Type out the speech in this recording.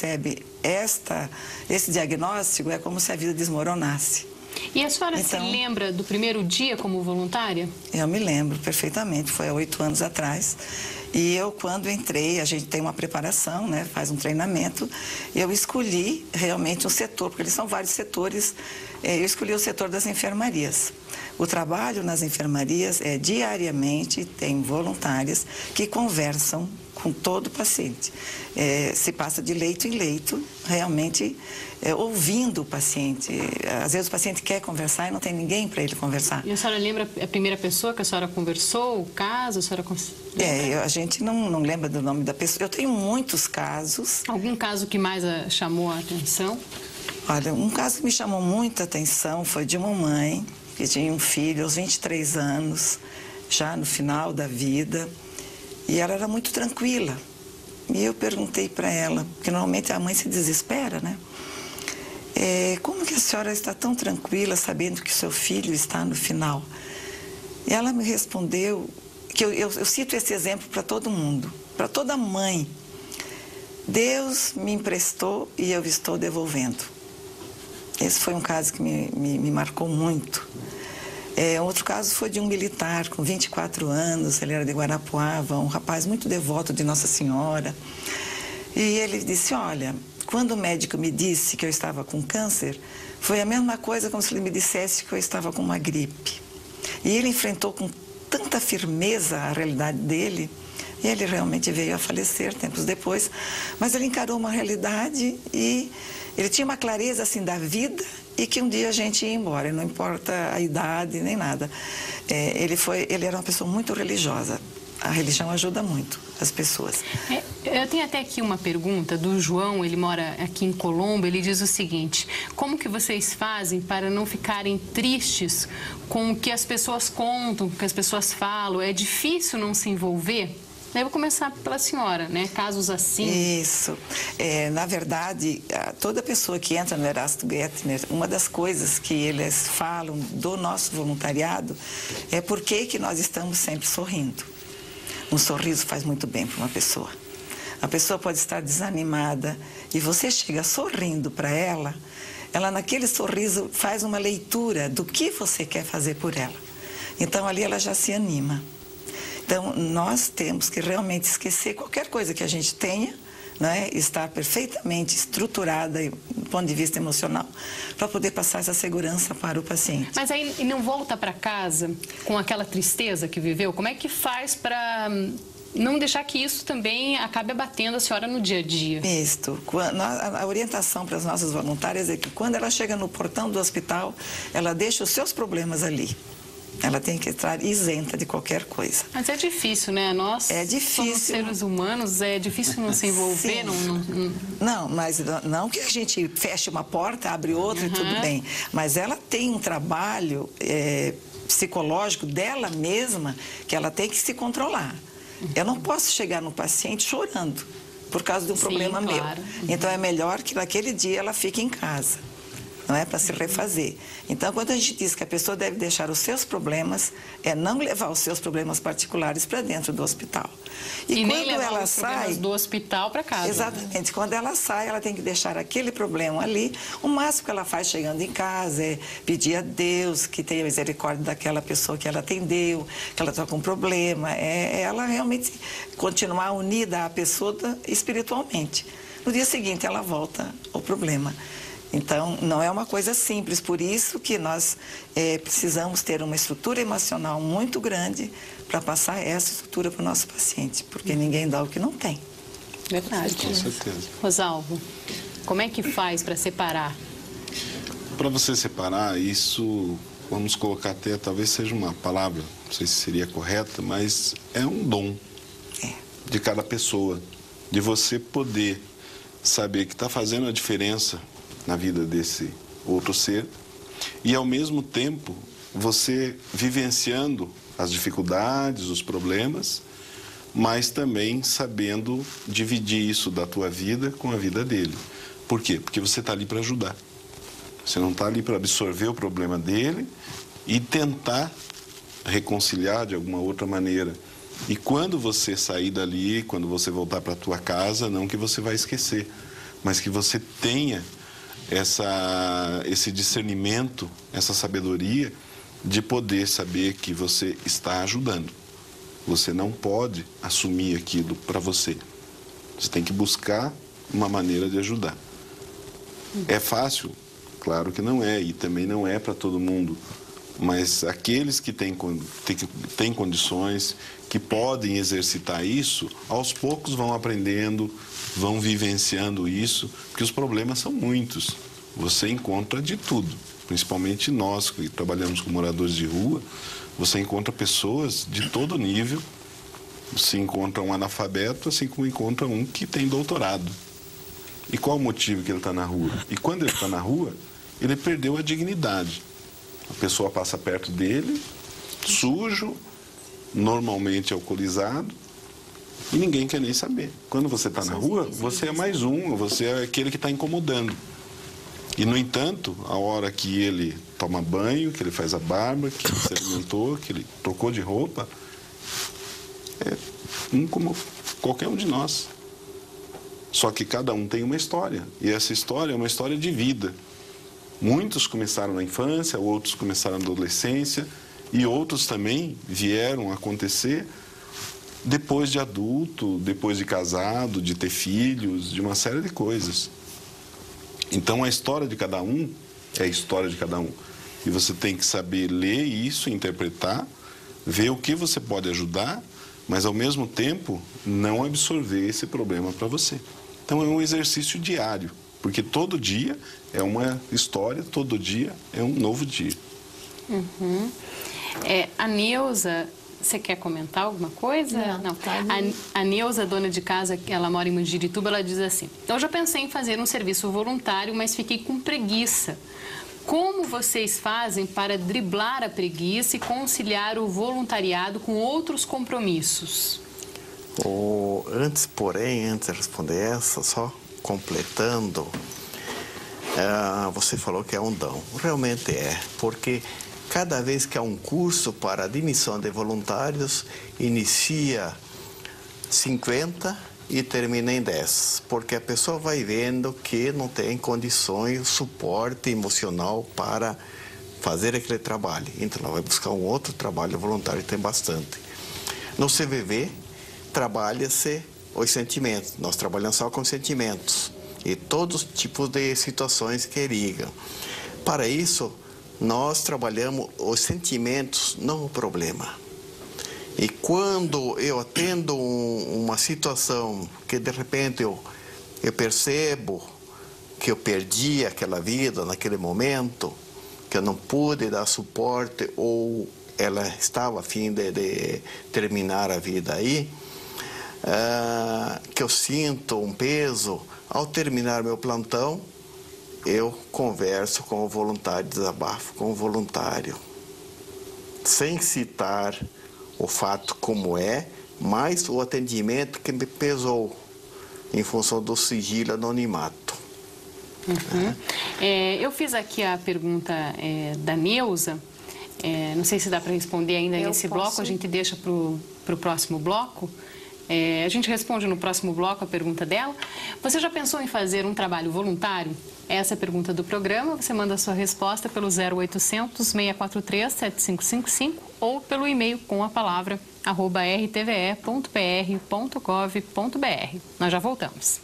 recebe esse diagnóstico, é como se a vida desmoronasse. E a senhora se lembra do primeiro dia como voluntária? Eu me lembro perfeitamente, foi há 8 anos atrás. E eu, quando entrei, a gente tem uma preparação, né, faz um treinamento, eu escolhi realmente um setor, porque eles são vários setores, eu escolhi o setor das enfermarias. O trabalho nas enfermarias é diariamente, tem voluntárias que conversam com todo paciente. Se passa de leito em leito, realmente ouvindo o paciente. Às vezes o paciente quer conversar e não tem ninguém para ele conversar. E a senhora lembra a primeira pessoa que a senhora conversou, o caso? A senhora a gente não lembra do nome da pessoa. Eu tenho muitos casos. Algum caso que mais chamou a atenção? Olha, um caso que me chamou muita atenção foi de uma mãe que tinha um filho aos 23 anos, já no final da vida. E ela era muito tranquila. E eu perguntei para ela, porque normalmente a mãe se desespera, né? Como que a senhora está tão tranquila sabendo que o seu filho está no final? E ela me respondeu, que eu cito esse exemplo para todo mundo, para toda mãe. Deus me emprestou e eu estou devolvendo. Esse foi um caso que me marcou muito. Outro caso foi de um militar com 24 anos, ele era de Guarapuava, um rapaz muito devoto de Nossa Senhora. E ele disse, olha, quando o médico me disse que eu estava com câncer, foi a mesma coisa como se ele me dissesse que eu estava com uma gripe. E ele enfrentou com tanta firmeza a realidade dele, e ele realmente veio a falecer tempos depois, mas ele encarou uma realidade e ele tinha uma clareza assim da vida e que um dia a gente ia embora, não importa a idade nem nada. Ele era uma pessoa muito religiosa. A religião ajuda muito as pessoas. Eu tenho até aqui uma pergunta do João, ele mora aqui em Colombo, ele diz o seguinte: como que vocês fazem para não ficarem tristes com o que as pessoas contam, com o que as pessoas falam? É difícil não se envolver? Eu vou começar pela senhora, né? Casos assim. Isso. Na verdade, toda pessoa que entra no Erasto Gettner, uma das coisas que eles falam do nosso voluntariado é por que nós estamos sempre sorrindo. Um sorriso faz muito bem para uma pessoa. A pessoa pode estar desanimada e você chega sorrindo para ela, ela naquele sorriso faz uma leitura do que você quer fazer por ela. Então ali ela já se anima. Então, nós temos que realmente esquecer qualquer coisa que a gente tenha, né? Estar perfeitamente estruturada do ponto de vista emocional para poder passar essa segurança para o paciente. Mas aí não volta para casa com aquela tristeza que viveu? Como é que faz para não deixar que isso também acabe abatendo a senhora no dia a dia? Isso. A orientação para as nossas voluntárias é que quando ela chega no portão do hospital, ela deixa os seus problemas ali. Ela tem que estar isenta de qualquer coisa. Mas é difícil, né? Nós somos seres humanos, é difícil não se envolver. Não, mas não que a gente feche uma porta, abre outra e tudo bem. Mas ela tem um trabalho psicológico dela mesma que ela tem que se controlar. Eu não posso chegar no paciente chorando por causa de um problema meu. Então é melhor que naquele dia ela fique em casa. Não é para se refazer. Então, quando a gente diz que a pessoa deve deixar os seus problemas, é não levar os seus problemas particulares para dentro do hospital. E quando nem levar ela os sai do hospital para casa. Exatamente. Né? Quando ela sai, ela tem que deixar aquele problema ali. O máximo que ela faz chegando em casa é pedir a Deus que tenha misericórdia daquela pessoa que ela atendeu, que ela está com problema. Ela realmente continuar unida à pessoa espiritualmente. No dia seguinte, ela volta ao problema. Então, não é uma coisa simples, por isso que nós precisamos ter uma estrutura emocional muito grande para passar essa estrutura para o nosso paciente, porque ninguém dá o que não tem. Verdade. Com certeza. Rosalvo, como é que faz para separar? Para você separar, isso, vamos colocar até, talvez seja uma palavra, não sei se seria correta, mas é um dom de cada pessoa, de você poder saber que está fazendo a diferença na vida desse outro ser e, ao mesmo tempo, você vivenciando as dificuldades, os problemas, mas também sabendo dividir isso da tua vida com a vida dele. Por quê? Porque você está ali para ajudar. Você não está ali para absorver o problema dele e tentar reconciliar de alguma outra maneira. E quando você sair dali, quando você voltar para a tua casa, não que você vai esquecer, mas que você tenha esse discernimento, essa sabedoria de poder saber que você está ajudando. Você não pode assumir aquilo para você. Você tem que buscar uma maneira de ajudar. É fácil? Claro que não é, e também não é para todo mundo. Mas aqueles que têm condições, que podem exercitar isso, aos poucos vão aprendendo, vão vivenciando isso, porque os problemas são muitos. Você encontra de tudo, principalmente nós que trabalhamos com moradores de rua, você encontra pessoas de todo nível, você encontra um analfabeto, assim como encontra um que tem doutorado. E qual o motivo que ele está na rua? E quando ele está na rua, ele perdeu a dignidade. A pessoa passa perto dele, sujo, normalmente alcoolizado, e ninguém quer nem saber. Quando você está na rua, você é mais um, você é aquele que está incomodando. E, no entanto, a hora que ele toma banho, que ele faz a barba, que ele se alimentou, que ele trocou de roupa, é um como qualquer um de nós. Só que cada um tem uma história, e essa história é uma história de vida. Muitos começaram na infância, outros começaram na adolescência, e outros também vieram a acontecer depois de adulto, depois de casado, de ter filhos, de uma série de coisas. Então, a história de cada um é a história de cada um. E você tem que saber ler isso, interpretar, ver o que você pode ajudar, mas, ao mesmo tempo, não absorver esse problema para você. Então, é um exercício diário, porque todo dia é uma história, todo dia é um novo dia. Uhum. A Neuza, você quer comentar alguma coisa? Não. A Neuza, dona de casa, ela mora em Mandirituba, ela diz assim: eu já pensei em fazer um serviço voluntário, mas fiquei com preguiça. Como vocês fazem para driblar a preguiça e conciliar o voluntariado com outros compromissos? Antes de responder essa, só completando, você falou que é um dom. Realmente é, porque cada vez que há um curso para admissão de voluntários, inicia 50 e termina em 10, porque a pessoa vai vendo que não tem condições, suporte emocional para fazer aquele trabalho. Então, ela vai buscar um outro trabalho voluntário, tem bastante. No CVV, trabalha-se os sentimentos. Nós trabalhamos só com sentimentos e todos os tipos de situações que ligam. Para isso, nós trabalhamos os sentimentos, não o problema. E quando eu atendo uma situação que, de repente, eu percebo que eu perdi aquela vida naquele momento, que eu não pude dar suporte ou ela estava a fim de terminar a vida aí, que eu sinto um peso, ao terminar meu plantão, eu converso com o voluntário, desabafo com o voluntário, sem citar o fato como é, mas o atendimento que me pesou em função do sigilo anonimato. Uhum. Eu fiz aqui a pergunta da Neuza, não sei se dá para responder ainda nesse bloco, a gente deixa para o próximo bloco. A gente responde no próximo bloco a pergunta dela. Você já pensou em fazer um trabalho voluntário? Essa é a pergunta do programa. Você manda a sua resposta pelo 0800 643 7555 ou pelo e-mail com a palavra @rtve.pr.gov.br. Nós já voltamos.